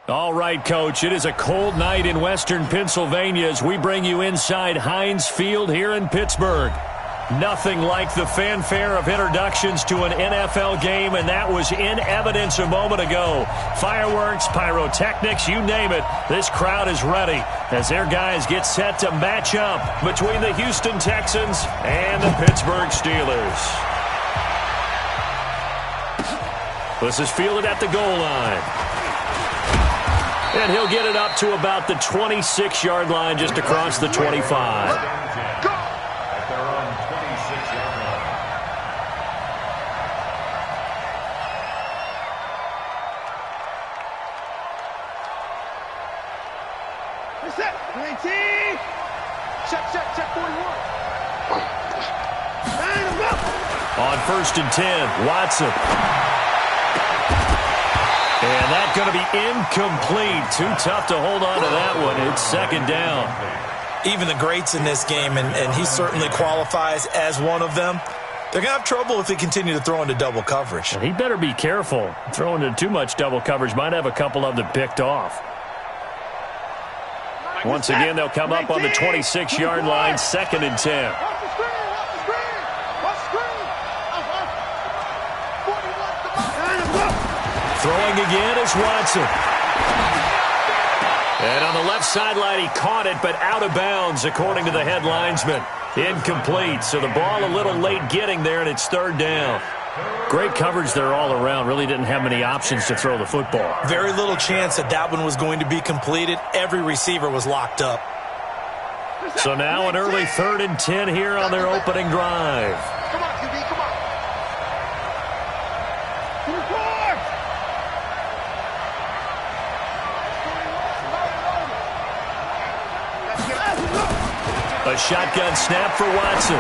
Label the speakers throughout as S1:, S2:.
S1: All right, Coach, it is a cold night in western Pennsylvania as we bring you inside Heinz Field here in Pittsburgh. Nothing like the fanfare of introductions to an NFL game, and that was in evidence a moment ago. Fireworks, pyrotechnics, you name it, this crowd is ready as their guys get set to match up between the Houston Texans and the Pittsburgh Steelers. This is fielded at the goal line. And he'll get it up to about the 26-yard line just across the 25.
S2: Go! At their own 26-yard line.
S3: Reset. 19. Check 41.
S1: On 1st and 10, Watson. And that's going to be incomplete. Too tough to hold on to that one. It's second down.
S4: Even the greats in this game, and he certainly qualifies as one of them, they're going to have trouble if they continue to throw into double coverage.
S1: And he better be careful. Throwing into too much double coverage might have a couple of them picked off. Once again, they'll come up on the 26-yard line, 2nd and 10. Throwing again is Watson. And on the left sideline, he caught it, but out of bounds, according to the head linesman. Incomplete, so the ball a little late getting there, and it's 3rd down. Great coverage there all around. Really didn't have many options to throw the football.
S4: Very little chance that one was going to be completed. Every receiver was locked up.
S1: So now an early 3rd and 10 here on their opening drive.
S3: Come on, QB, come on.
S1: A shotgun snap for Watson.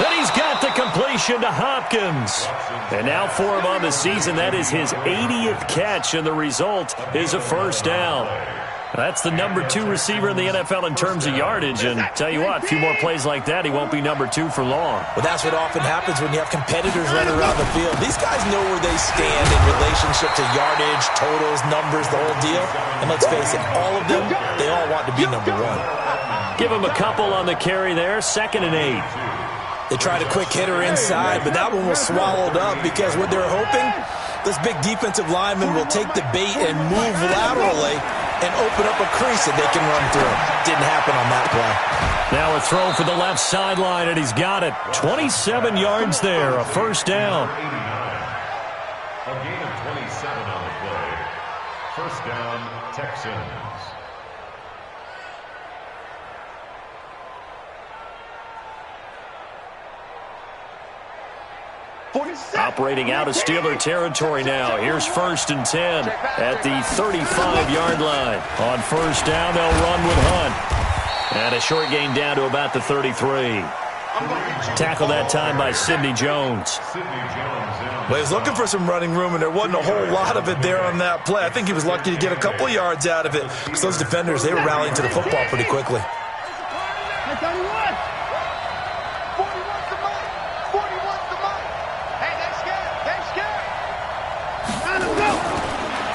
S1: Then he's got the completion to Hopkins. And now for him on the season, that is his 80th catch, and the result is a 1st down. That's the number 2 receiver in the NFL in terms of yardage, and tell you what, a few more plays like that, he won't be number 2 for long.
S4: Well, that's what often happens when you have competitors running around the field. These guys know where they stand in relationship to yardage, totals, numbers, the whole deal. And let's face it, all of them, they all want to be number 1.
S1: Give him a couple on the carry there, 2nd and 8.
S4: They tried a quick hitter inside, but that one was swallowed up because what they're hoping, this big defensive lineman will take the bait and move laterally and open up a crease that they can run through. Didn't happen on that play.
S1: Now a throw for the left sideline, and he's got it. 27 yards there, a 1st down.
S2: A gain of 27 on the play. 1st down, Texans.
S1: Operating out of Steeler territory now. Here's 1st and 10 at the 35-yard line. On 1st down, they'll run with Hunt. And a short gain down to about the 33. Tackled that time by Sidney Jones.
S4: Well, he was looking for some running room, and there wasn't a whole lot of it there on that play. I think he was lucky to get a couple yards out of it because those defenders, they were rallying to the football pretty quickly.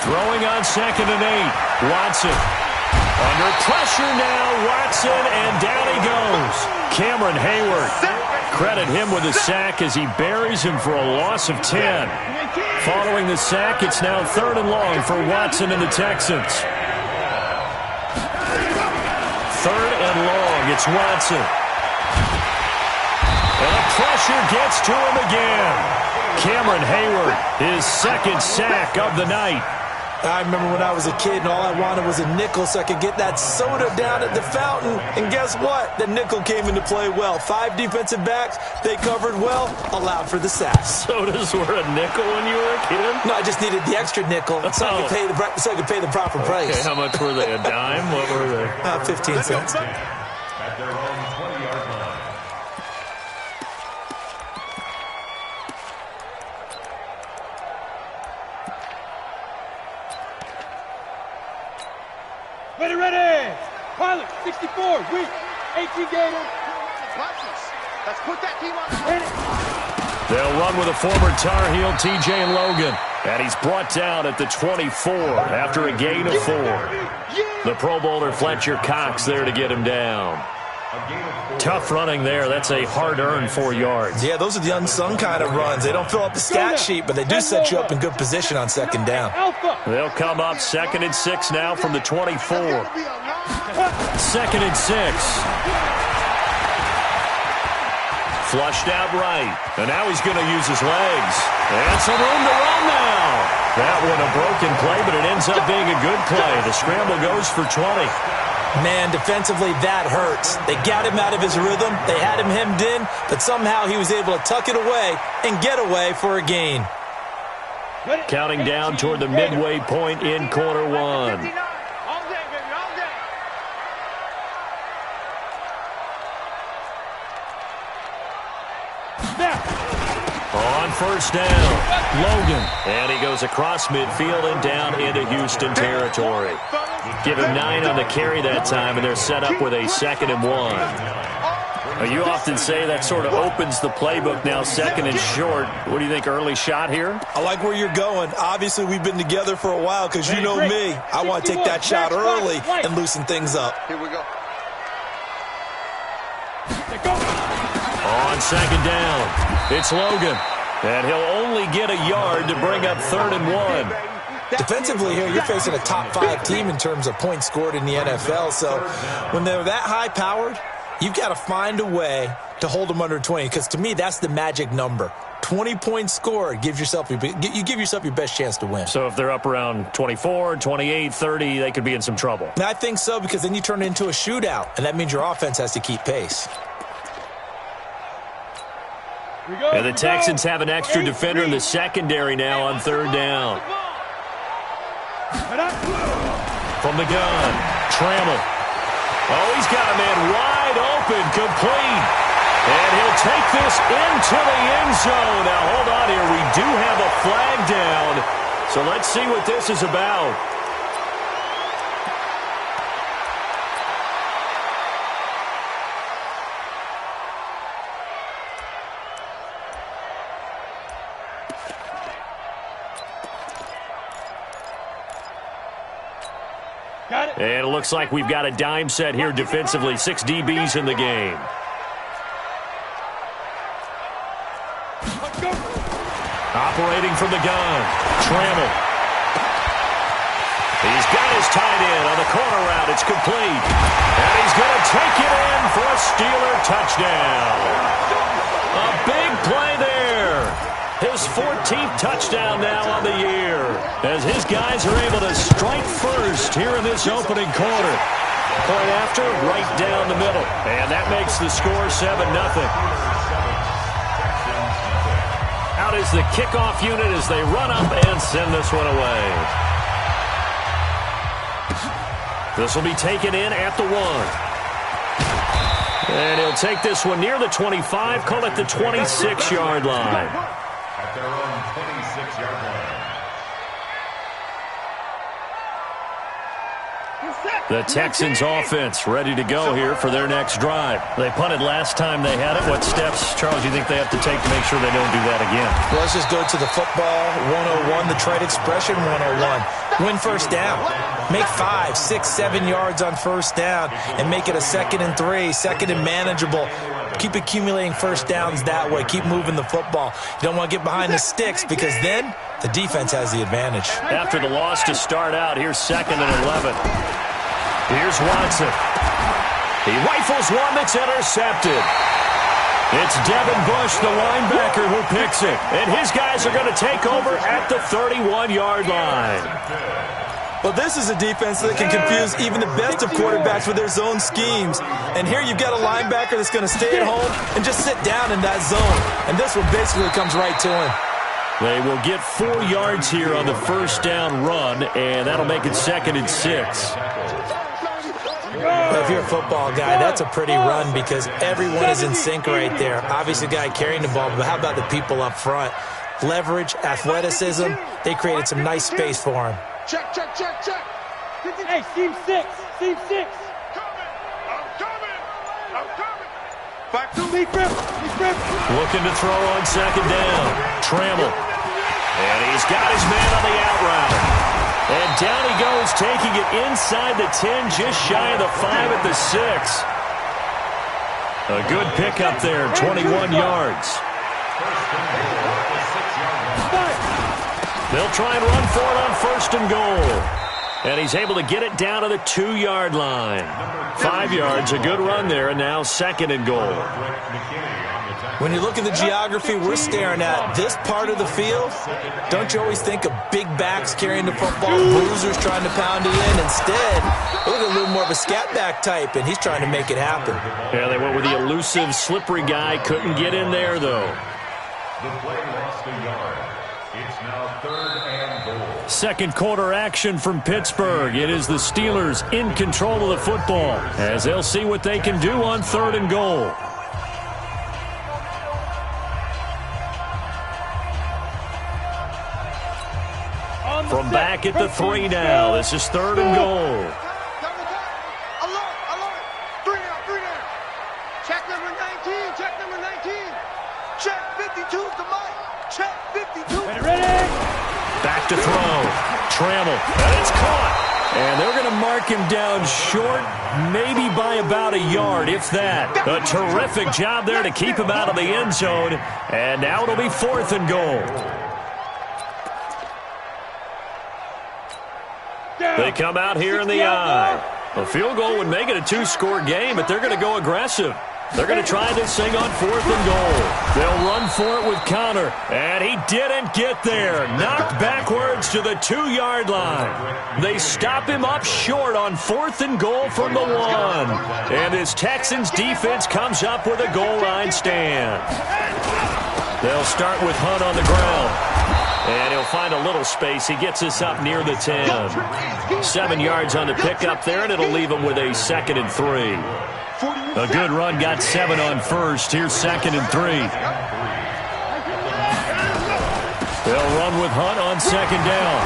S1: Throwing on 2nd and 8. Watson. Under pressure now, Watson, and down he goes. Cameron Hayward. Credit him with a sack as he buries him for a loss of 10. Following the sack, it's now 3rd and long for Watson and the Texans. 3rd and long, it's Watson. And the pressure gets to him again. Cameron Hayward, his 2nd sack of the night.
S4: I remember when I was a kid and all I wanted was a nickel so I could get that soda down at the fountain. And guess what? The nickel came into play well. 5 defensive backs, they covered well, allowed for the sacks.
S1: Sodas were a nickel when you were a kid?
S4: No, I just needed the extra nickel so I could pay the proper price.
S1: Okay, how much were they? A dime? What were they?
S4: 15 cents.
S2: At their own 20-yard line.
S3: Ready. Pilot, 64, weak, 18 Gator. Let's put that team on the
S1: They'll run with a former Tar Heel, TJ Logan. And he's brought down at the 24 after a gain of 4. The Pro Bowler Fletcher Cox there to get him down. Tough running there. That's a hard-earned 4 yards.
S4: Yeah, those are the unsung kind of runs. They don't fill up the stat sheet, but they do set you up in good position on second down.
S1: They'll come up 2nd and 6 now from the 24. 2nd and 6. Flushed out right. And now he's going to use his legs. And some room to run now. That one a broken play, but it ends up being a good play. The scramble goes for 20.
S4: Man, defensively, that hurts. They got him out of his rhythm. They had him hemmed in, but somehow he was able to tuck it away and get away for a gain.
S1: Counting down toward the midway point in quarter 1. On first down, Logan. And he goes across midfield and down into Houston territory. Give him 9 on the carry that time, and they're set up with a 2nd and 1. You often say that sort of opens the playbook now, 2nd and short. What do you think, early shot here?
S4: I like where you're going. Obviously, we've been together for a while because you know me. I want to take that shot early and loosen things up.
S3: Here we go.
S1: On 2nd down, it's Logan. And he'll only get a yard to bring up 3rd and 1.
S4: Defensively here, you're facing a top 5 team in terms of points scored in the NFL. So when they're that high-powered, you've got to find a way to hold them under 20. Because to me, that's the magic number. 20 points scored, you give yourself your best chance to win.
S1: So if they're up around 24, 28, 30, they could be in some trouble.
S4: And I think so, because then you turn it into a shootout, and that means your offense has to keep pace.
S1: And the Texans have an extra defender in the secondary now on 3rd down. From the gun, Trammell. Oh, he's got a man wide open, complete. And he'll take this into the end zone. Now, hold on here. We do have a flag down. So let's see what this is about. And it looks like we've got a dime set here defensively. 6 DBs in the game. Operating from the gun, Trammell. He's got his tight end on the corner route. It's complete. And he's going to take it in for a Steeler touchdown. A big play there. His 14th touchdown now on the year, as his guys are able to strike first here in this opening quarter. Point after, right down the middle. And that makes the score 7-0. Out is the kickoff unit as they run up and send this one away. This will be taken in at the 1. And he'll take this one near the 25, call it the 26-yard line.
S2: At their own 26-yard line.
S1: The Texans offense ready to go here for their next drive. They punted last time they had it. What steps, Charles, do you think they have to take to make sure they don't do that again?
S4: Well, let's just go to the football 101, the trade expression 101. Win first down. Make 5, 6, 7 yards on first down and make it a 2nd and 3, 2nd and manageable. Keep accumulating first downs that way. Keep moving the football. You don't want to get behind the sticks because then the defense has the advantage.
S1: After the loss to start out, here's 2nd and 11. Here's Watson. He rifles one that's intercepted. It's Devin Bush, the linebacker, who picks it. And his guys are going to take over at the 31-yard line.
S4: Well, this is a defense that can confuse even the best of quarterbacks with their zone schemes. And here you've got a linebacker that's going to stay at home and just sit down in that zone. And this one basically comes right to him.
S1: They will get 4 yards here on the first down run, and that'll make it 2nd and 6.
S4: Well, if you're a football guy, that's a pretty run because everyone is in sync right there. Obviously, the guy carrying the ball, but how about the people up front? Leverage, athleticism, they created some nice space for him.
S3: Check. Hey, team 6. I'm coming. Back to me, Griff.
S1: Looking to throw on 2nd down. Trammell. And he's got his man on the out route. And down he goes, taking it inside the 10, just shy of the 5 at the 6. A good pickup there, 21 yards. They'll try and run for it on 1st and goal. And he's able to get it down to the 2-yard line. 5 yards, a good run there, and now 2nd and goal.
S4: When you look at the geography we're staring at, this part of the field, don't you always think of big backs carrying the football, bruisers trying to pound it in? Instead, look at a little more of a scat back type, and he's trying to make it happen.
S1: Yeah, they went with the elusive, slippery guy. Couldn't get in there, though.
S2: The play lost a yard. It's now 3rd and goal.
S1: Second quarter action from Pittsburgh. It is the Steelers in control of the football as they'll see what they can do on 3rd and goal. From back at the 3 now. This is 3rd and goal.
S3: Alert. 3 down. Check number 19. Check 52 to Mike. Check 52. Ready.
S1: Back to throw. Trammell. And it's caught. And they're going to mark him down short, maybe by about a yard, if that. A terrific job there to keep him out of the end zone. And now it'll be 4th and goal. They come out here in the eye. A field goal would make it a 2-score game, but they're going to go aggressive. They're going to try this thing on 4th and goal. They'll run for it with Connor, and he didn't get there. Knocked backwards to the 2-yard line. They stop him up short on 4th and goal from the 1. And this Texans defense comes up with a goal line stand. They'll start with Hunt on the ground. And he'll find a little space. He gets us up near the 10. 7 yards on the pickup there, and it'll leave him with a 2nd and 3. A good run, got 7 on 1st. Here's 2nd and 3. They'll run with Hunt on 2nd down.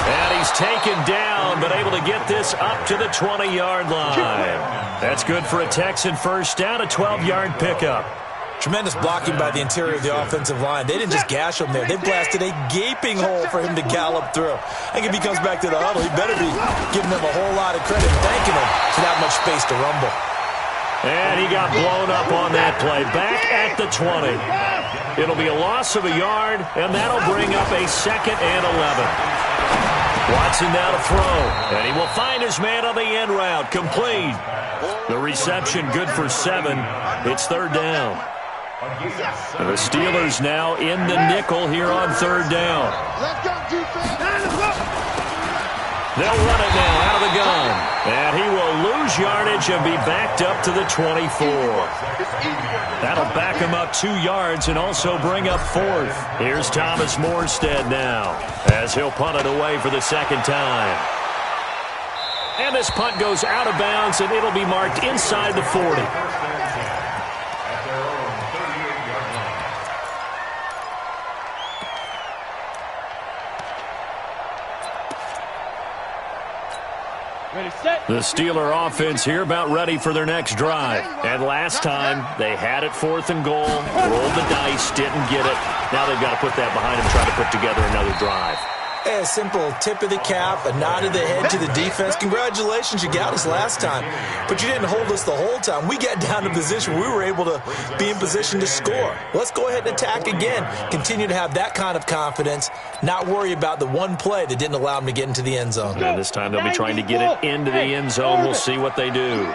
S1: And he's taken down, but able to get this up to the 20-yard line. That's good for a Texan first down, a 12-yard pickup.
S4: Tremendous blocking by the interior of the offensive line. They didn't just gash him there. They blasted a gaping hole for him to gallop through. I think if he comes back to the huddle, he better be giving them a whole lot of credit and thanking him for that much space to rumble.
S1: And he got blown up on that play. Back at the 20. It'll be a loss of a yard, and that'll bring up a 2nd and 11. Watson now to throw, and he will find his man on the end route. Complete. The reception good for 7. It's 3rd down. The Steelers now in the nickel here on 3rd down. They'll run it now out of the gun. And he will lose yardage and be backed up to the 24. That'll back him up 2 yards and also bring up 4th. Here's Thomas Morstead now as he'll punt it away for the 2nd time. And this punt goes out of bounds, and it'll be marked inside the 40. The Steeler offense here about ready for their next drive. And last time, they had it 4th and goal, rolled the dice, didn't get it. Now they've got to put that behind them, try to put together another drive.
S4: A simple tip of the cap, a nod of the head to the defense. Congratulations, you got us last time. But you didn't hold us the whole time. We got down to position. We were able to be in position to score. Let's go ahead and attack again. Continue to have that kind of confidence. Not worry about the one play that didn't allow them to get into the end zone.
S1: And this time they'll be trying to get it into the end zone. We'll see what they do.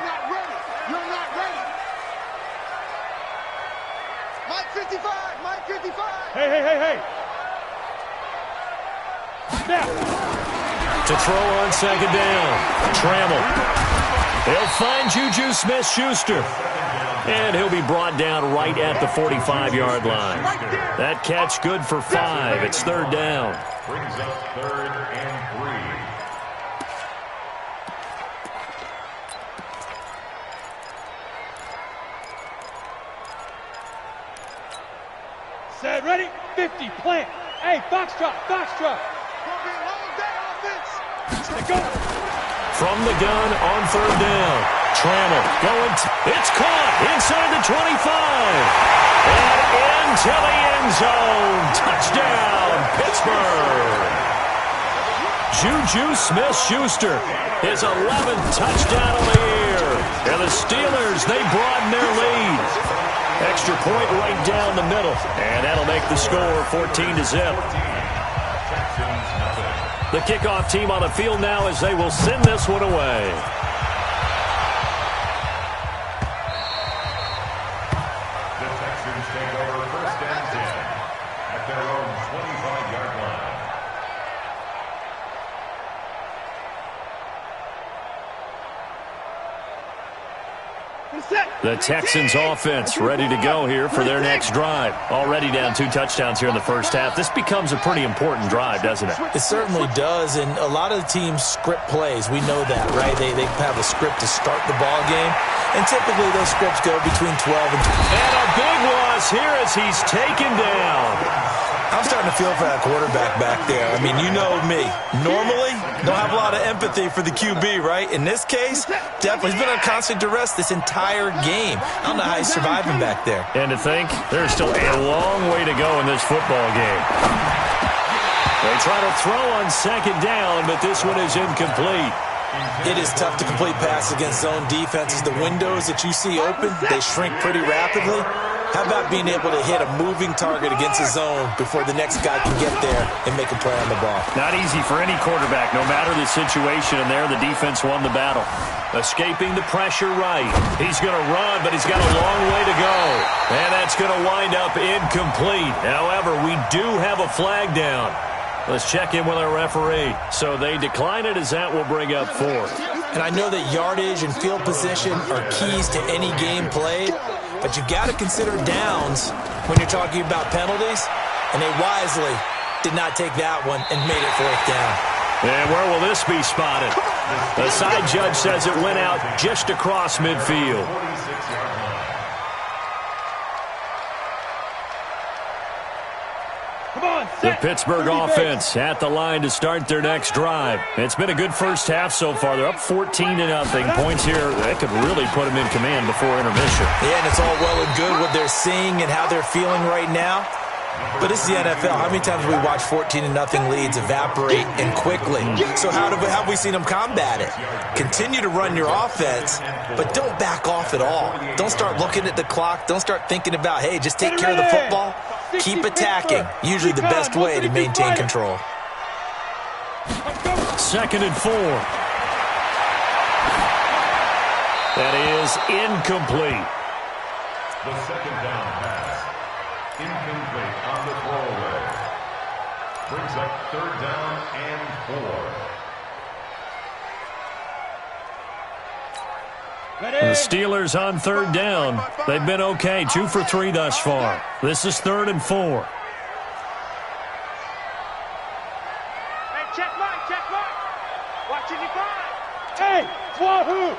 S1: To throw on second down. Trammell. He'll find Juju Smith-Schuster. And he'll be brought down right at the 45-yard line. That catch good for 5. It's third down.
S2: Brings up 3rd and 3.
S3: Set, ready, 50, plant. Hey, foxtrot, foxtrot. Go.
S1: From the gun on third down. Trammell going. It's caught inside the 25. And into the end zone. Touchdown, Pittsburgh. Juju Smith-Schuster, his 11th touchdown of the year. And the Steelers, they broaden their lead. Extra point right down the middle. And that'll make the score 14-0. The kickoff team on the field now as they will send this one away.
S2: The Texans take over 1st and 10 at their own 25-yard line.
S1: The Texans offense ready to go here for their next drive. Already down 2 touchdowns here in the first half. This becomes a pretty important drive, doesn't it?
S4: It certainly does, and a lot of the teams script plays. We know that, right? They have a script to start the ball game, and typically those scripts go between 12 and 20.
S1: And a big loss here as he's taken down.
S4: I'm starting to feel for that quarterback back there. I mean, you know me. Normally, don't have a lot of empathy for the QB, right? In this case, definitely. He's been on constant duress this entire game. I don't know how he's surviving back there.
S1: And to think, there's still a long way to go in this football game. They try to throw on second down, but this one is incomplete.
S4: It is tough to complete passes against zone defenses. The windows that you see open, they shrink pretty rapidly. How about being able to hit a moving target against a zone before the next guy can get there and make a play on the ball?
S1: Not easy for any quarterback, no matter the situation, and there the defense won the battle. Escaping the pressure right. He's going to run, but he's got a long way to go. And that's going to wind up incomplete. However, we do have a flag down. Let's check in with our referee. So they decline it as that will bring up 4th.
S4: And I know that yardage and field position are keys to any game played, but you got to consider downs when you're talking about penalties, and they wisely did not take that one and made it 4th down.
S1: And where will this be spotted? The side judge says it went out just across midfield. The Pittsburgh offense at the line to start their next drive. It's been a good first half so far. They're up 14-0. Points here, that could really put them in command before intermission.
S4: Yeah, and it's all well and good what they're seeing and how they're feeling right now. But this is the NFL. How many times have we watched 14-0 leads evaporate and quickly? So how have we seen them combat it? Continue to run your offense, but don't back off at all. Don't start looking at the clock. Don't start thinking about, hey, just take care of the football. Keep attacking. Usually the best way to maintain control.
S1: 2nd and 4. That is incomplete.
S2: The 2nd down pass. Incomplete on the throwaway. Brings up 3rd down and 4.
S1: The Steelers on 3rd down. They've been okay, 2 for 3 thus far. This is 3rd and 4.
S3: Hey, check right, check right. Watch 55. Hey, Wahoo.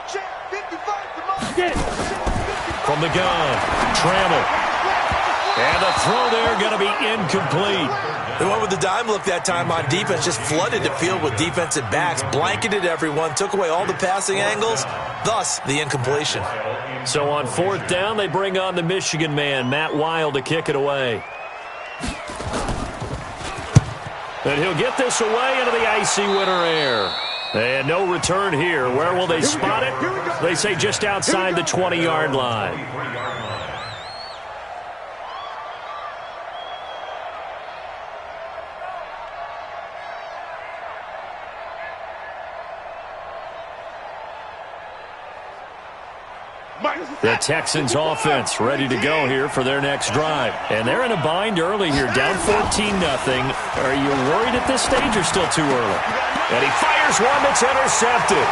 S3: Check 55, come on. Get it.
S1: From the gun, Trammell. And the throw there going to be incomplete.
S4: The one with the dime look that time on defense just flooded the field with defensive backs, blanketed everyone, took away all the passing angles, thus the incompletion.
S1: So on 4th down, they bring on the Michigan man, Matt Wild, to kick it away. And he'll get this away into the icy winter air. And no return here. Where will they spot it? They say just outside the 20-yard line. The Texans offense ready to go here for their next drive. And they're in a bind early here, down 14-0. Are you worried at this stage or still too early? And he fires one that's intercepted.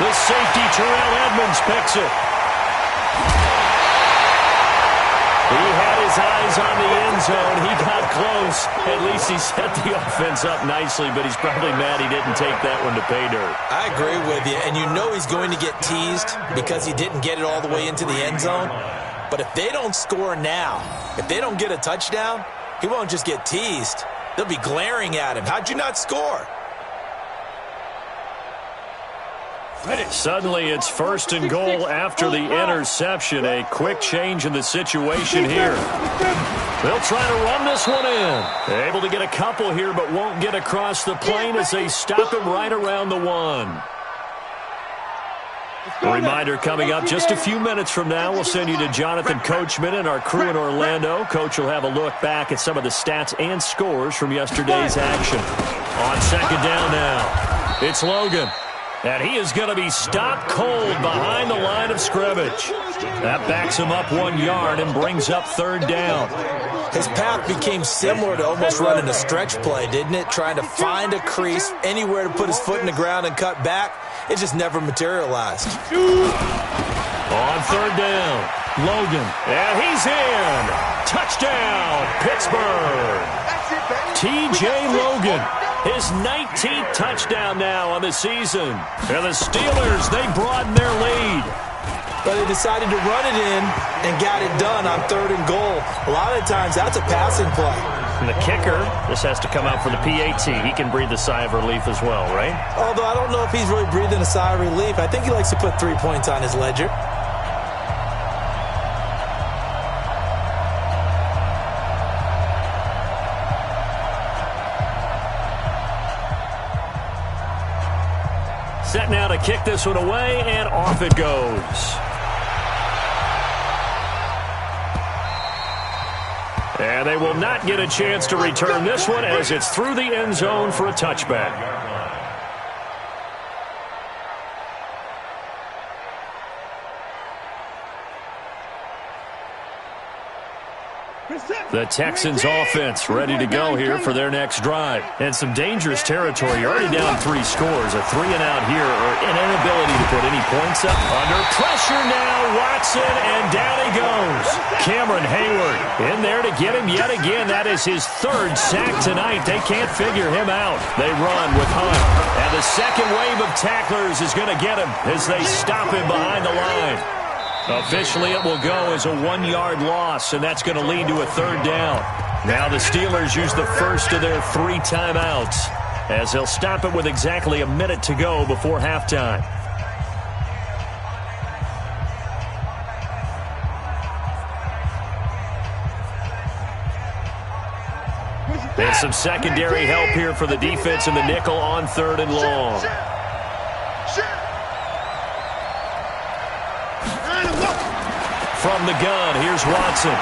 S1: The safety, Terrell Edmonds, picks it. He had his eyes on the end zone. He got close. At least he set the offense up nicely, but he's probably mad he didn't take that one to pay dirt.
S4: I agree with you, and you know he's going to get teased because he didn't get it all the way into the end zone. But if they don't score now, if they don't get a touchdown, he won't just get teased. They'll be glaring at him. How'd you not score?
S1: Suddenly it's 1st and goal after the interception. A quick change in the situation here. They'll try to run this one in. Able to get a couple here, but won't get across the plane as they stop him right around the 1. A reminder coming up just a few minutes from now. We'll send you to Jonathan Coachman and our crew in Orlando. Coach will have a look back at some of the stats and scores from yesterday's action. On 2nd down now, it's Logan. And he is going to be stopped cold behind the line of scrimmage. That backs him up 1 yard and brings up 3rd down.
S4: His path became similar to almost running a stretch play, didn't it? Trying to find a crease, anywhere to put his foot in the ground and cut back. It just never materialized.
S1: On 3rd down, Logan. And he's in. Touchdown, Pittsburgh. T.J. Logan. His 19th touchdown now on the season. And the Steelers, they broaden their lead.
S4: But they decided to run it in and got it done on 3rd and goal. A lot of times, that's a passing play.
S1: And the kicker, this has to come out for the PAT. He can breathe a sigh of relief as well, right?
S4: Although I don't know if he's really breathing a sigh of relief. I think he likes to put 3 points on his ledger.
S1: Set now to kick this one away, and off it goes. And they will not get a chance to return this one as it's through the end zone for a touchback. The Texans offense ready to go here for their next drive. And some dangerous territory. You're already down 3 scores. A 3-and-out here, or an inability to put any points up. Under pressure now, Watson, and down he goes. Cameron Hayward in there to get him yet again. That is his 3rd sack tonight. They can't figure him out. They run with Hunt. And the second wave of tacklers is going to get him as they stop him behind the line. Officially, it will go as a 1-yard loss, and that's going to lead to a 3rd down. Now the Steelers use the first of their 3 timeouts as they'll stop it with exactly a minute to go before halftime. There's some secondary help here for the defense in the nickel on 3rd and long. From the gun, here's Watson.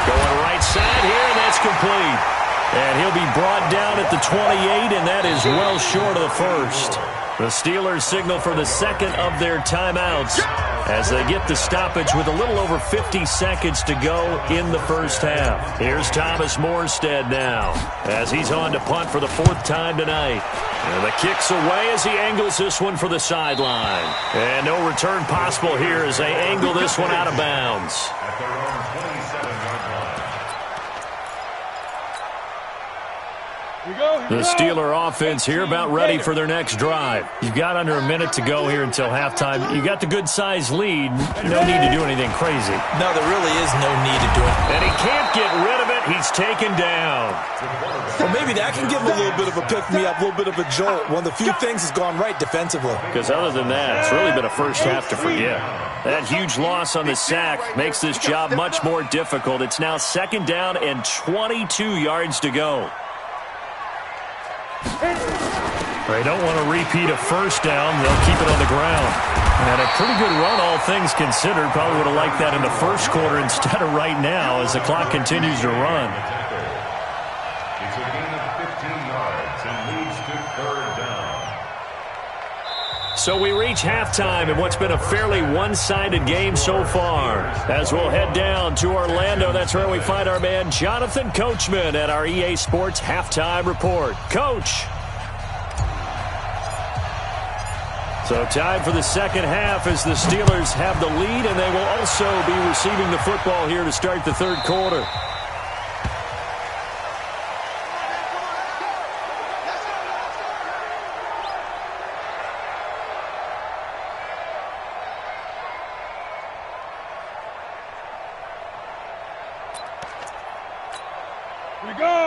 S1: Going right side here, and that's complete. And he'll be brought down at the 28, and that is well short of the 1st. The Steelers signal for the 2nd of their timeouts as they get the stoppage with a little over 50 seconds to go in the first half. Here's Thomas Morstead now as he's on to punt for the 4th time tonight. And the kick's away as he angles this one for the sideline. And no return possible here as they angle this one out of bounds. The Steeler offense here about ready for their next drive. You've got under a minute to go here until halftime. You got the good-sized lead. No need to do anything crazy.
S4: No, there really is no need to do it.
S1: And he can't get rid of it. He's taken down.
S4: Well, maybe that can give him a little bit of a pick-me-up, a little bit of a jolt. One of the few things has gone right defensively.
S1: Because other than that, it's really been a first half to forget. That huge loss on the sack makes this job much more difficult. It's now 2nd down and 22 yards to go. They don't want to repeat a first down. They'll keep it on the ground. And a pretty good run, all things considered. Probably would have liked that in the first quarter instead of right now as the clock continues to run.
S2: It's a gain of 15 yards and leads to 3rd down.
S1: So we reach halftime in what's been a fairly one-sided game so far. As we'll head down to Orlando, that's where we find our man Jonathan Coachman at our EA Sports Halftime Report. Coach. So time for the second half as the Steelers have the lead, and they will also be receiving the football here to start the third quarter.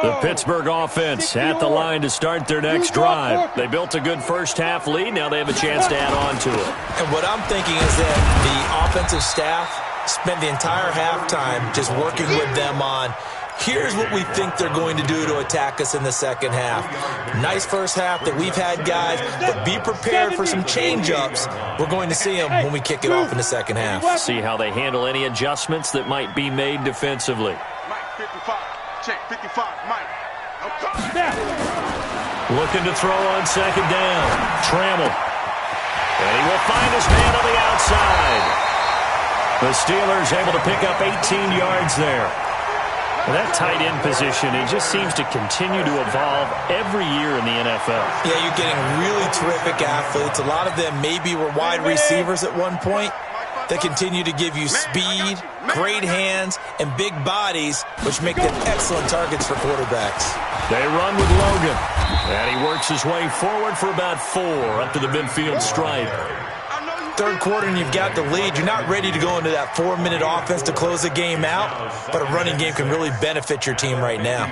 S1: The Pittsburgh offense at the line to start their next drive. They built a good first-half lead. Now they have a chance to add on to it.
S4: And what I'm thinking is that the offensive staff spent the entire halftime just working with them on, here's what we think they're going to do to attack us in the second half. Nice first half that we've had, guys, but be prepared for some change-ups. We're going to see them when we kick it off in the second half.
S1: See how they handle any adjustments that might be made defensively.
S3: Mike, 55. Check, 55, Mike.
S1: Looking to throw on second down. Trammell. And he will find his man on the outside. The Steelers able to pick up 18 yards there. Well, that tight end position, it just seems to continue to evolve every year in the NFL.
S4: Yeah, you're getting really terrific athletes. A lot of them maybe were wide receivers at one point. They continue to give you speed, great hands, and big bodies, which make them excellent targets for quarterbacks.
S1: They run with Logan, and he works his way forward for about 4 up to the midfield stripe.
S4: Third quarter, and you've got the lead. You're not ready to go into that 4-minute offense to close the game out, but a running game can really benefit your team right now.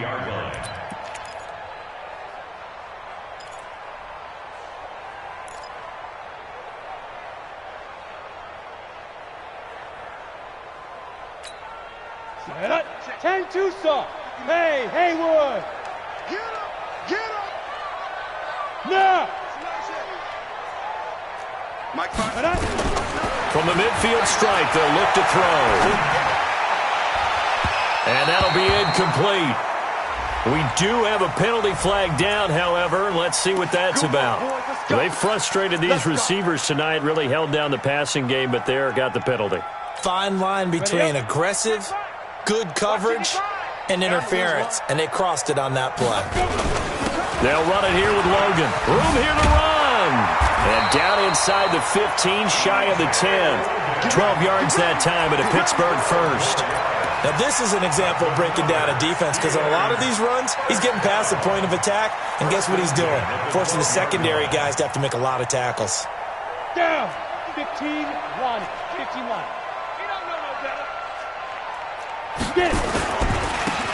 S3: Ten Tucson. Hey, Haywood. Get up. Get up. Now. Mike,
S1: from the midfield stripe, they'll look to throw. And that'll be incomplete. We do have a penalty flag down, however. Let's see what that's about. They frustrated these receivers tonight, really held down the passing game, but there got the penalty.
S4: Fine line between aggressive, good coverage, and interference, and they crossed it on that play.
S1: They'll run it here with Logan. Room here to run. And down inside the 15, shy of the 10. 12 yards that time, and a Pittsburgh first.
S4: Now, this is an example of breaking down a defense, because on a lot of these runs, he's getting past the point of attack, and guess what he's doing? Forcing the secondary guys to have to make a lot of tackles.
S3: Down. 15-1. 15-1. Get it.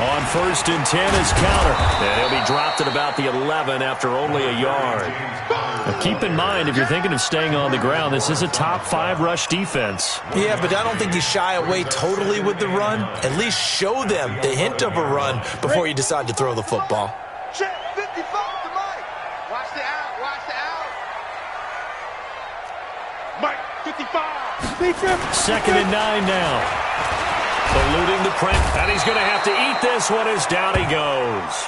S1: On 1st and 10 is counter. And he'll be dropped at about the 11 after only a yard. Now keep in mind, if you're thinking of staying on the ground, this is a top 5 rush defense.
S4: Yeah, but I don't think you shy away totally with the run. At least show them the hint of a run before you decide to throw the football.
S3: Check 55 to Mike. Watch the out. Watch the out. Mike, 55.
S1: Second and 9 now. Eluding the print, and he's going to have to eat this one as down he goes.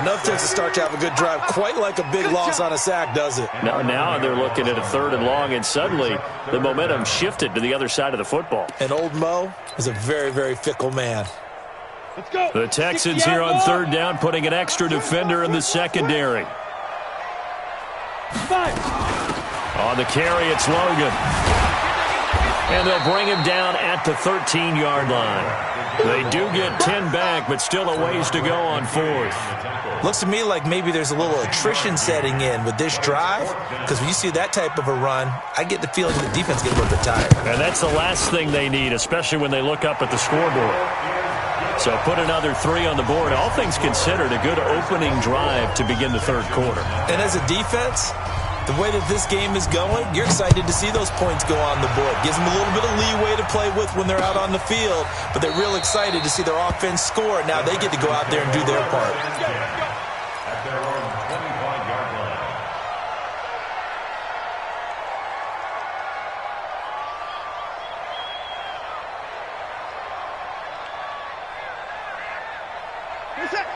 S4: Enough takes to start to have a good drive, quite like a big loss on a sack, does it?
S1: Now they're looking at a 3rd and long, and suddenly the momentum shifted to the other side of the football.
S4: And old Mo is a very, very fickle man.
S3: Let's go.
S1: The Texans here on 3rd down, putting an extra defender in the secondary.
S3: 5.
S1: On the carry, it's Logan. And they'll bring him down at the 13-yard line. They do get 10 back, but still a ways to go on 4th.
S4: Looks to me like maybe there's a little attrition setting in with this drive, because when you see that type of a run, I get the feeling the defense gets a little bit tired.
S1: And that's the last thing they need, especially when they look up at the scoreboard. So put another 3 on the board. All things considered, a good opening drive to begin the 3rd quarter.
S4: And as a defense, the way that this game is going, you're excited to see those points go on the board. Gives them a little bit of leeway to play with when they're out on the field, but they're real excited to see their offense score. Now they get to go out there and do their part.
S2: At their own 25-yard line.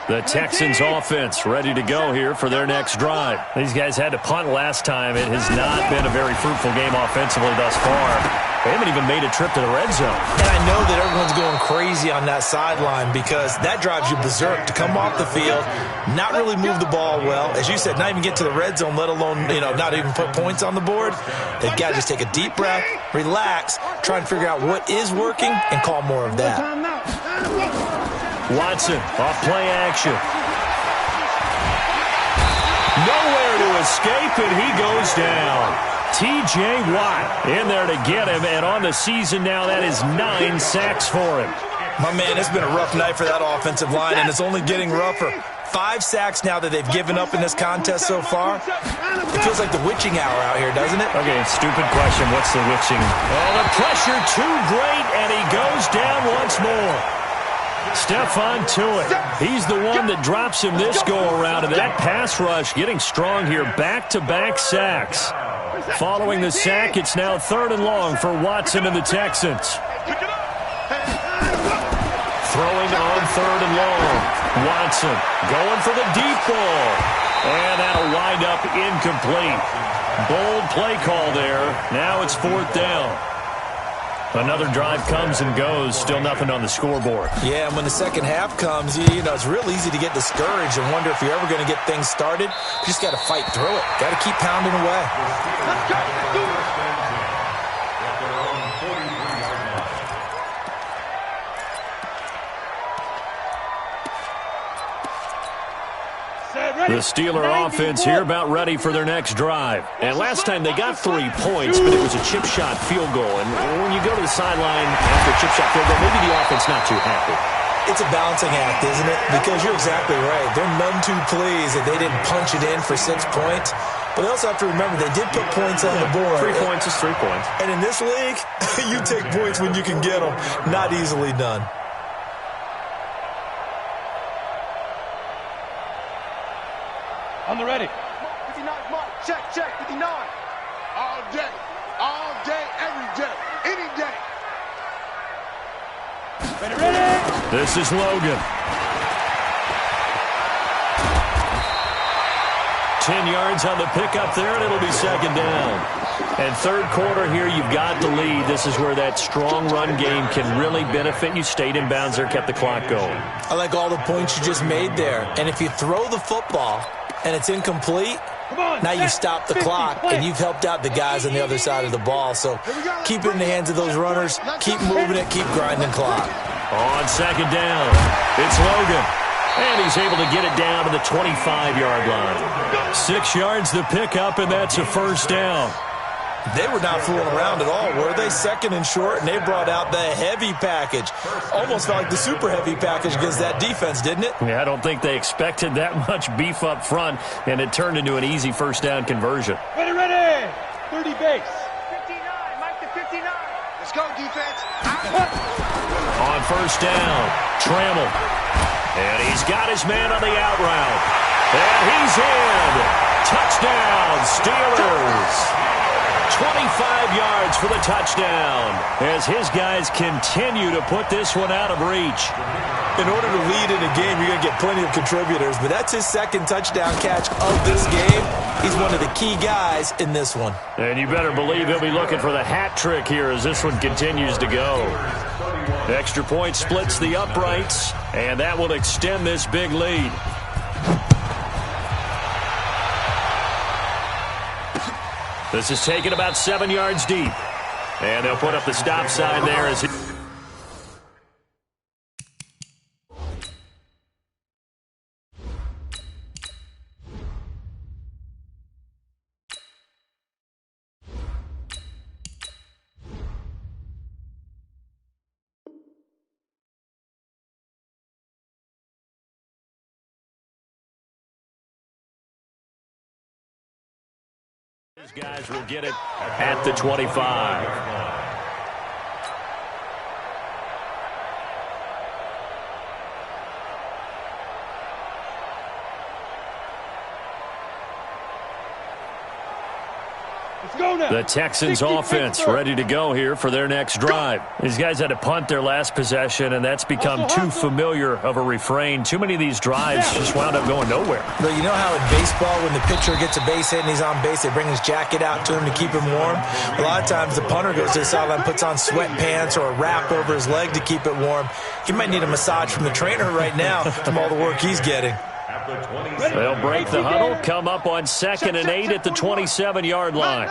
S1: The Texans offense ready to go here for their next drive. These guys had to punt last time. It has not been a very fruitful game offensively thus far. They haven't even made a trip to the red zone.
S4: And I know that everyone's going crazy on that sideline because that drives you berserk to come off the field, not really move the ball well. As you said, not even get to the red zone, let alone, not even put points on the board. They've got to just take a deep breath, relax, try and figure out what is working and call more of that.
S1: Watson off play action. Nowhere to escape, and he goes down. T.J. Watt in there to get him, and on the season now, that is 9 sacks for him.
S4: My man, it's been a rough night for that offensive line, and it's only getting rougher. 5 sacks now that they've given up in this contest so far. It feels like the witching hour out here, doesn't it?
S1: Okay, stupid question. What's the witching? Oh, the pressure too great, and he goes down once more. Stephon Tuitt, he's the one that drops him this go-around, and that pass rush getting strong here. Back-to-back sacks. Following the sack, it's now 3rd and long for Watson and the Texans. Throwing on 3rd and long. Watson going for the deep ball. And that'll wind up incomplete. Bold play call there. Now it's 4th down. Another drive comes and goes. Still nothing on the scoreboard.
S4: Yeah, and when the second half comes, it's real easy to get discouraged and wonder if you're ever going to get things started. You just got to fight through it. Got to keep pounding away.
S1: The Steeler offense here about ready for their next drive. And last time they got 3 points, but it was a chip shot field goal. And when you go to the sideline after a chip shot field goal, maybe the offense not too happy.
S4: It's a balancing act, isn't it? Because you're exactly right. They're none too pleased that they didn't punch it in for 6 points. But they also have to remember they did put points on the board.
S1: 3 points is 3 points.
S4: And in this league, you take points when you can get them. Not easily done.
S3: On the ready. 59, mark. Check, 59. All day, every day, any day. Ready.
S1: This is Logan. 10 yards on the pickup there, and it'll be 2nd down. And 3rd quarter here, you've got the lead. This is where that strong run game can really benefit you. Stayed in bounds there, kept the clock going.
S4: I like all the points you just made there. And if you throw the football and it's incomplete, now you stop the clock, and you've helped out the guys on the other side of the ball. So keep it in the hands of those runners, keep moving it, keep grinding clock.
S1: On 2nd down, it's Logan. And he's able to get it down to the 25-yard line. 6 yards the pickup, and that's a 1st down.
S4: They were not fooling around at all, were they? 2nd and short, and they brought out the heavy package. Almost felt like the super heavy package against that defense, didn't it?
S1: Yeah, I don't think they expected that much beef up front, and it turned into an easy 1st down conversion.
S3: Ready. 30 base. 59, Mike to 59. Let's go, defense.
S1: On 1st down, Trammell. And he's got his man on the out route. And he's in. Touchdown, Steelers. 25 yards for the touchdown as his guys continue to put this one out of reach.
S4: In order to lead in a game, you're going to get plenty of contributors, but that's his 2nd touchdown catch of this game. He's one of the key guys in this one.
S1: And you better believe he'll be looking for the hat trick here as this one continues to go. Extra point splits the uprights, and that will extend this big lead. This is taken about 7 yards deep. And they'll put up the stop sign there as he... These guys will get it at the 25.
S3: Let's go now.
S1: The Texans offense ready to go here for their next drive. These guys had to punt their last possession, and that's become too familiar of a refrain. Too many of these drives just wound up going nowhere.
S4: But you know how in baseball, when the pitcher gets a base hit and he's on base, they bring his jacket out to him to keep him warm? A lot of times the punter goes to the sideline, puts on sweatpants or a wrap over his leg to keep it warm. He might need a massage from the trainer right now from all the work he's getting.
S1: They'll break the huddle, come up on 2nd and 8 at the 27-yard line.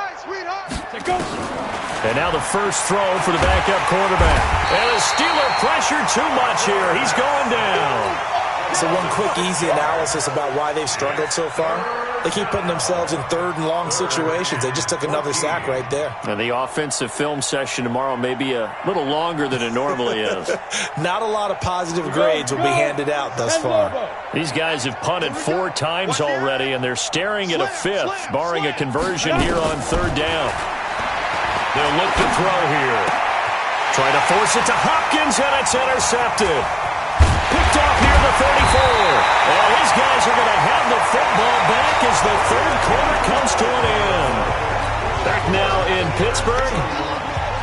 S1: And now the first throw for the backup quarterback. And the Steeler pressure too much here. He's going down.
S4: So one quick, easy analysis about why they've struggled so far. They keep putting themselves in 3rd and long situations. They just took another sack right there.
S1: And the offensive film session tomorrow may be a little longer than it normally is.
S4: Not a lot of positive grades will be handed out thus far.
S1: These guys have punted 4 times already, and they're staring at a 5th, barring a conversion here on 3rd down. They'll look to throw here. Try to force it to Hopkins, and it's intercepted. Picked off near the 34. And these guys are going to have the football back as the 3rd quarter comes to an end. Back now in Pittsburgh.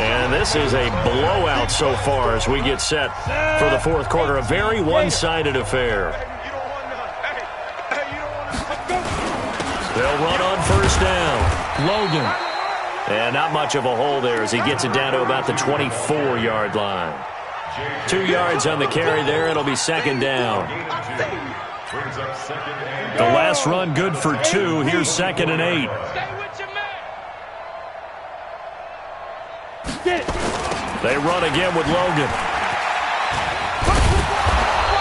S1: And this is a blowout so far as we get set for the 4th quarter. A very one-sided affair. They'll run on 1st down. Logan. And not much of a hole there as he gets it down to about the 24-yard line. 2 yards on the carry there. It'll be 2nd down. The last run good for 2. Here's 2nd and 8. They run again with Logan.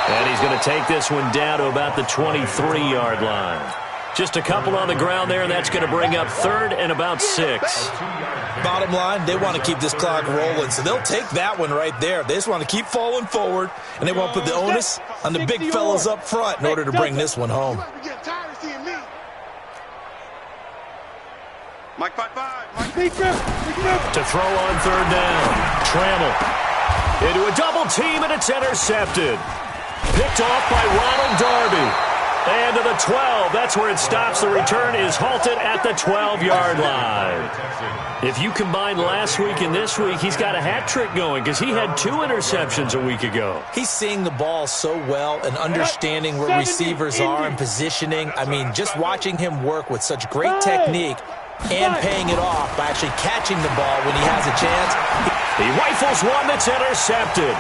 S1: And he's going to take this one down to about the 23-yard line. Just a couple on the ground there, and that's going to bring up 3rd and about 6.
S4: Bottom line, they want to keep this clock rolling, so they'll take that one right there. They just want to keep falling forward, and they want to put the onus on the big fellas up front in order to bring this one home.
S3: Mike 5-5.
S1: To throw on 3rd down. Trammell into a double team, and it's intercepted. Picked off by Ronald Darby. And to the 12. That's where it stops. The return is halted at the 12-yard line. If you combine last week and this week, he's got a hat trick going because he had 2 interceptions a week ago.
S4: He's seeing the ball so well and understanding where receivers are and positioning. I mean, just watching him work with such great technique and paying it off by actually catching the ball when he has a chance.
S1: He rifles one that's intercepted.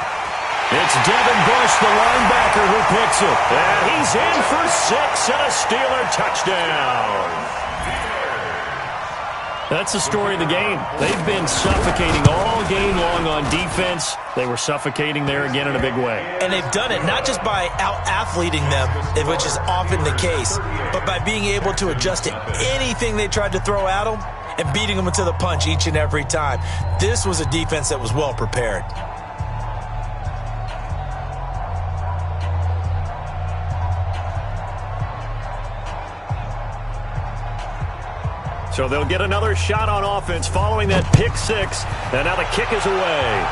S1: It's Devin Bush, the linebacker, who picks it. And he's in for 6 and a Steeler touchdown. That's the story of the game. They've been suffocating all game long on defense. They were suffocating there again in a big way.
S4: And they've done it not just by out-athleting them, which is often the case, but by being able to adjust to anything they tried to throw at them and beating them to the punch each and every time. This was a defense that was well prepared.
S1: So they'll get another shot on offense following that pick 6. And now the kick is away.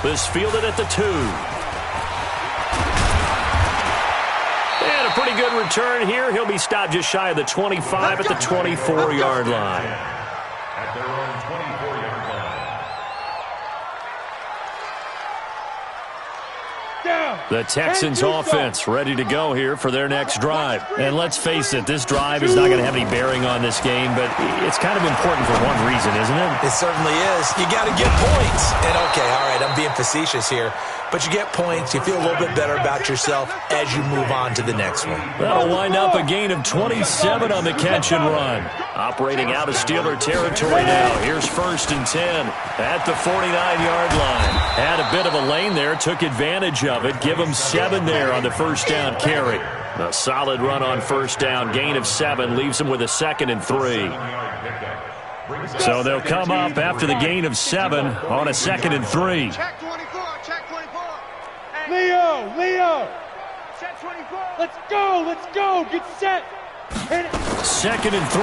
S1: This fielded at the 2. And a pretty good return here. He'll be stopped just shy of the 25 at the 24-yard line.
S2: At their own 24-yard line.
S1: The Texans offense ready to go here for their next drive. And let's face it, this drive is not going to have any bearing on this game, but it's kind of important for one reason, isn't it?
S4: It certainly is. You got to get points. And okay, all right, I'm being facetious here, but you get points, you feel a little bit better about yourself as you move on to the next one.
S1: That'll wind up a gain of 27 on the catch and run. Operating out of Steeler territory now. Here's 1st and 10 at the 49-yard line. Had a bit of a lane there, took advantage of it. Give him 7 there on the 1st down carry. A solid run on 1st down. Gain of 7 leaves him with a 2nd and 3. So they'll come up after the gain of 7 on a 2nd and 3.
S3: Check 24, check 24. Leo. Check 24. Let's go, get set. Hit it.
S1: 2nd and 3.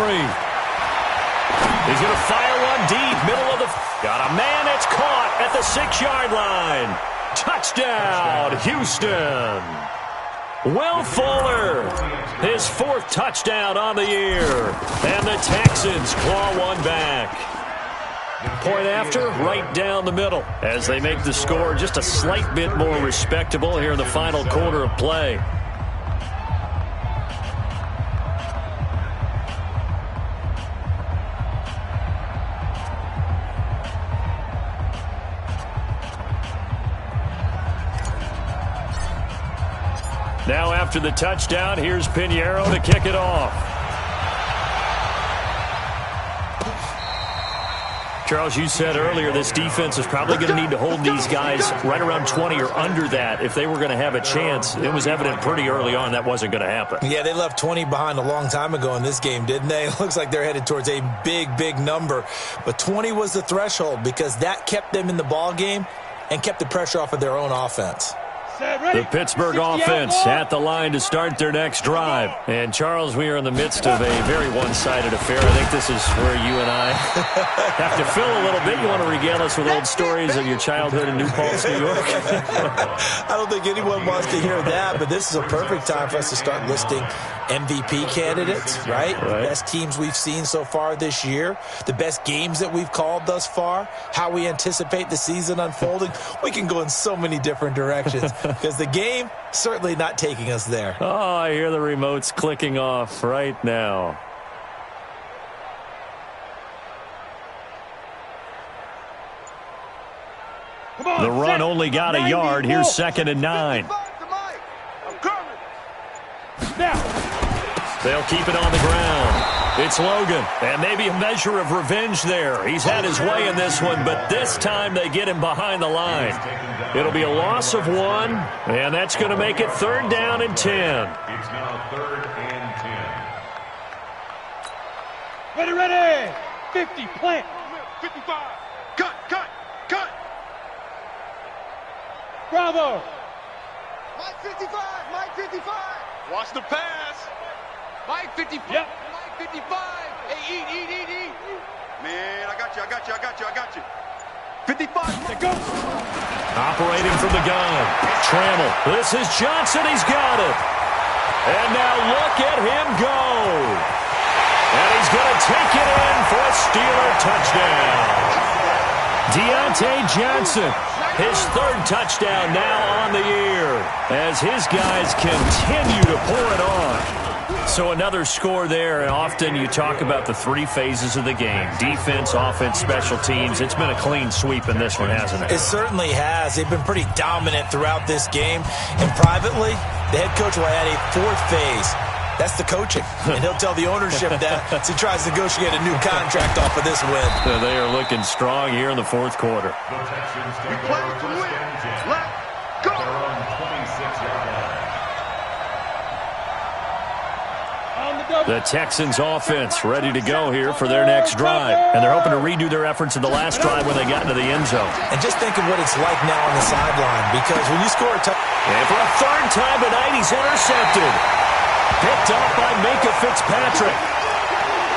S1: He's going to fire one deep, middle of the... Got a man that's caught at the 6-yard line. Touchdown, Houston. Will Fuller, his 4th touchdown on the year. And the Texans claw one back. Point after, right down the middle, as they make the score just a slight bit more respectable here in the final quarter of play. Now after the touchdown, here's Pinheiro to kick it off. Charles, you said earlier this defense is probably going to need to hold these guys right around 20 or under that if they were going to have a chance. It was evident pretty early on that wasn't going to happen.
S4: Yeah, they left 20 behind a long time ago in this game, didn't they? It looks like they're headed towards a big, big number. But 20 was the threshold because that kept them in the ball game and kept the pressure off of their own offense.
S1: The Pittsburgh offense at the line to start their next drive. And, Charles, we are in the midst of a very one-sided affair. I think this is where you and I have to fill a little bit. You want to regale us with old stories of your childhood in New Paltz, New York?
S4: I don't think anyone wants to hear that, but this is a perfect time for us to start listing MVP candidates, right? Best teams we've seen so far this year, the best games that we've called thus far, how we anticipate the season unfolding. We can go in so many different directions. Because the game certainly not taking us there.
S1: Oh, I hear the remotes clicking off right now. The run only got a yard. Here's 2nd and 9. They'll keep it on the ground. It's Logan, and maybe a measure of revenge there. He's had his way in this one, but this time they get him behind the line. It'll be a loss of 1, and that's going to make it 3rd down and 10.
S2: It's now 3rd and 10.
S3: Ready. 50, plant. 55. Cut. Bravo. Mike 55. Watch the pass. Mike 55. Yep. Mike 55. Hey, eat. Man, I got you. 55. There goes.
S1: Operating from the gun. Trammell. This is Johnson. He's got it. And now look at him go. And he's going to take it in for a Steeler touchdown. Deontay Johnson, his 3rd touchdown now on the year as his guys continue to pour it on. So another score there, and often you talk about the 3 phases of the game. Defense, offense, special teams. It's been a clean sweep in this one, hasn't it?
S4: It certainly has. They've been pretty dominant throughout this game. And privately, the head coach will add a 4th phase. That's the coaching. And he'll tell the ownership that as he tries to negotiate a new contract off of this win.
S1: Yeah, they are looking strong here in the 4th quarter.
S2: The Texans take over from 2nd and 10. Let's go. They're on 26-yard line.
S1: The Texans offense ready to go here for their next drive. And they're hoping to redo their efforts in the last drive when they got into the end zone.
S4: And just think of what it's like now on the sideline, because when you score a touchdown.
S1: And for a 3rd time tonight, he's intercepted. Picked up by Minka Fitzpatrick.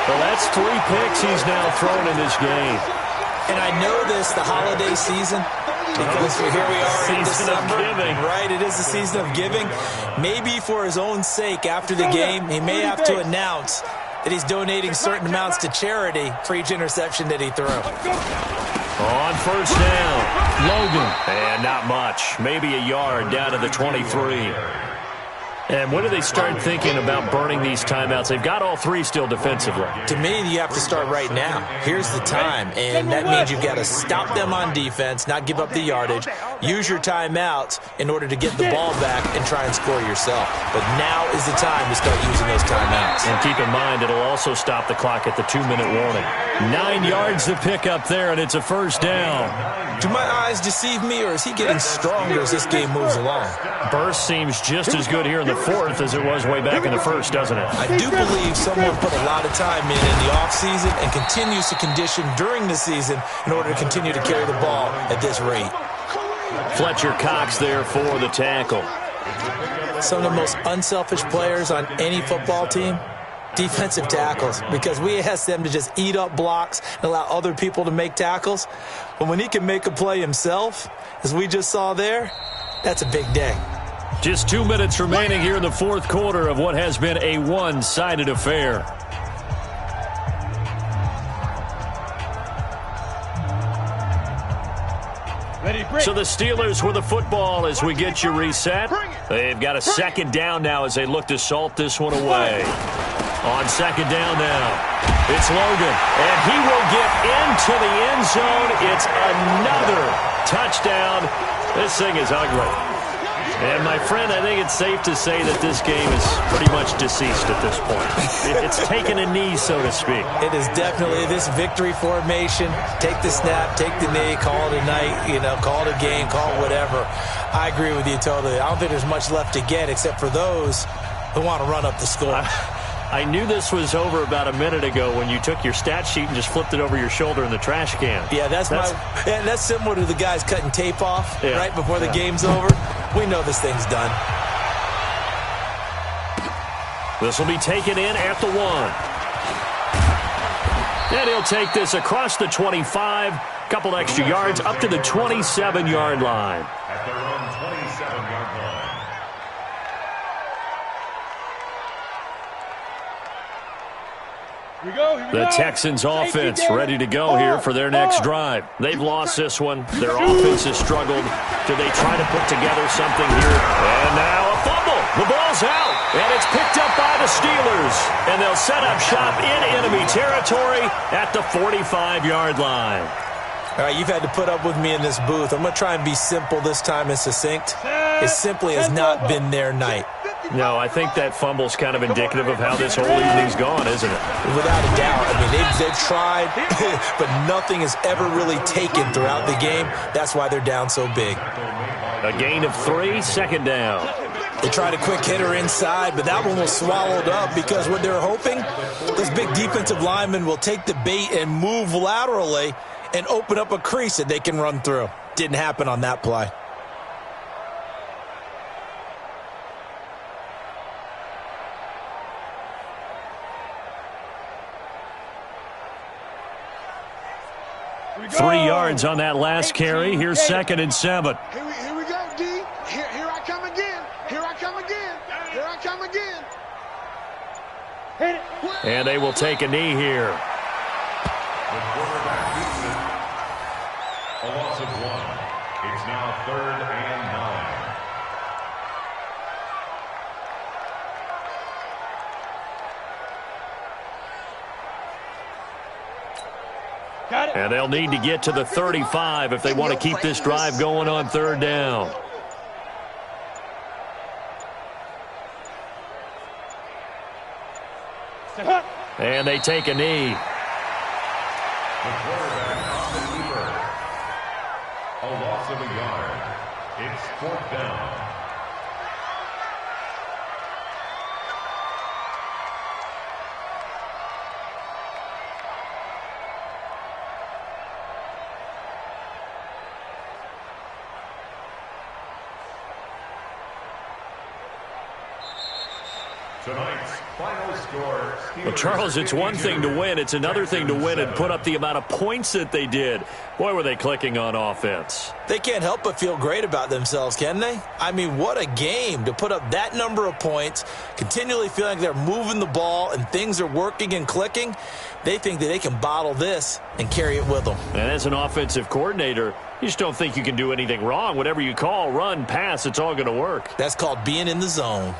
S1: Well, that's 3 picks he's now thrown in this game.
S4: And I know this, the holiday season, because here we are in December, right? It is the season of giving. Maybe for his own sake, after the game, he may have to announce that he's donating certain amounts to charity for each interception that he threw.
S1: On 1st down, Logan. And not much. Maybe a yard down to the 23. And when do they start thinking about burning these timeouts? They've got all 3 still defensively.
S4: To me, you have to start right now. Here's the time, and that means you've got to stop them on defense, not give up the yardage, use your timeouts in order to get the ball back and try and score yourself. But now is the time to start using those timeouts.
S1: And keep in mind, it'll also stop the clock at the 2-minute warning. 9 yards to pick up there, and it's a 1st down.
S4: Do my eyes deceive me, or is he getting stronger as this game moves along?
S1: Burst seems just as good here in the 4th as it was way back in the 1st, doesn't it?
S4: I do believe someone put a lot of time in the offseason and continues to condition during the season in order to continue to carry the ball at this rate.
S1: Fletcher Cox there for the tackle.
S4: Some of the most unselfish players on any football team, defensive tackles, because we ask them to just eat up blocks and allow other people to make tackles. But when he can make a play himself, as we just saw there, that's a big day.
S1: Just 2 minutes remaining here in the fourth quarter of what has been a one-sided affair. So the Steelers with the football as we get you reset. They've got a second down now as they look to salt this one away. On second down now, it's Logan, and he will get into the end zone. It's another touchdown. This thing is ugly. And, my friend, I think it's safe to say that this game is pretty much deceased at this point. It's taken a knee, so to speak.
S4: It is definitely this victory formation. Take the snap, take the knee, call it a night, call it a game, call it whatever. I agree with you totally. I don't think there's much left to get except for those who want to run up the score.
S1: I knew this was over about a minute ago when you took your stat sheet and just flipped it over your shoulder in the trash can.
S4: Yeah, that's similar to the guys cutting tape off right before the game's over. We know this thing's done.
S1: This will be taken in at the 1. And he'll take this across the 25. Couple extra yards up to the 27-yard line.
S2: At their own 27-yard line.
S1: The Texans offense ready to go here for their next drive. They've lost this one. Their offense has struggled. Do they try to put together something here? And now a fumble. The ball's out. And it's picked up by the Steelers. And they'll set up shop in enemy territory at the 45-yard line.
S4: All right, you've had to put up with me in this booth. I'm going to try and be simple this time and succinct. It simply has not been their night.
S1: No, I think that fumble's kind of indicative of how this whole evening's gone, isn't it?
S4: Without a doubt. I mean, they've tried, but nothing is ever really taken throughout the game. That's why they're down so big.
S1: A gain of 3, second down.
S4: They tried a quick hitter inside, but that one was swallowed up because what they're hoping, those big defensive linemen will take the bait and move laterally and open up a crease that they can run through. Didn't happen on that play.
S1: Three yards on that last carry. Here's 2nd and 7.
S3: Here we go, D. Here I come again. Here I come again. Here I come again. Hit it.
S1: And they will take a knee here.
S2: The quarterback beats it. A loss of 1. It's now 3rd and 9.
S3: Got it.
S1: And they'll need to get to the 35 if they want to keep this drive going on 3rd down. And they take a knee.
S2: The quarterback on the keeper. A loss of a yard. It's 4th down. Tonight's final score.
S1: Well, Charles, it's one thing to win. It's another thing to win and put up the amount of points that they did. Boy, were they clicking on offense.
S4: They can't help but feel great about themselves, can they? I mean, what a game to put up that number of points, continually feeling like they're moving the ball and things are working and clicking. They think that they can bottle this and carry it with them.
S1: And as an offensive coordinator, you just don't think you can do anything wrong. Whatever you call, run, pass, it's all going to work.
S4: That's called being in the zone.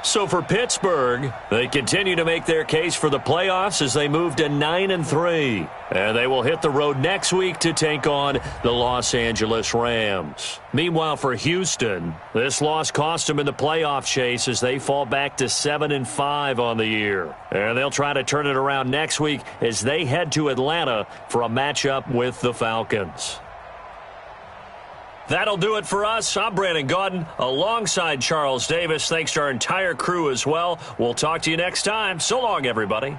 S1: So for Pittsburgh, they continue to make their case for the playoffs as they move to 9-3. And they will hit the road next week to take on the Los Angeles Rams. Meanwhile, for Houston, this loss cost them in the playoff chase as they fall back to 7-5 on the year. And they'll try to turn it around next week as they head to Atlanta for a matchup with the Falcons. That'll do it for us. I'm Brandon Gaudin alongside Charles Davis. Thanks to our entire crew as well. We'll talk to you next time. So long, everybody.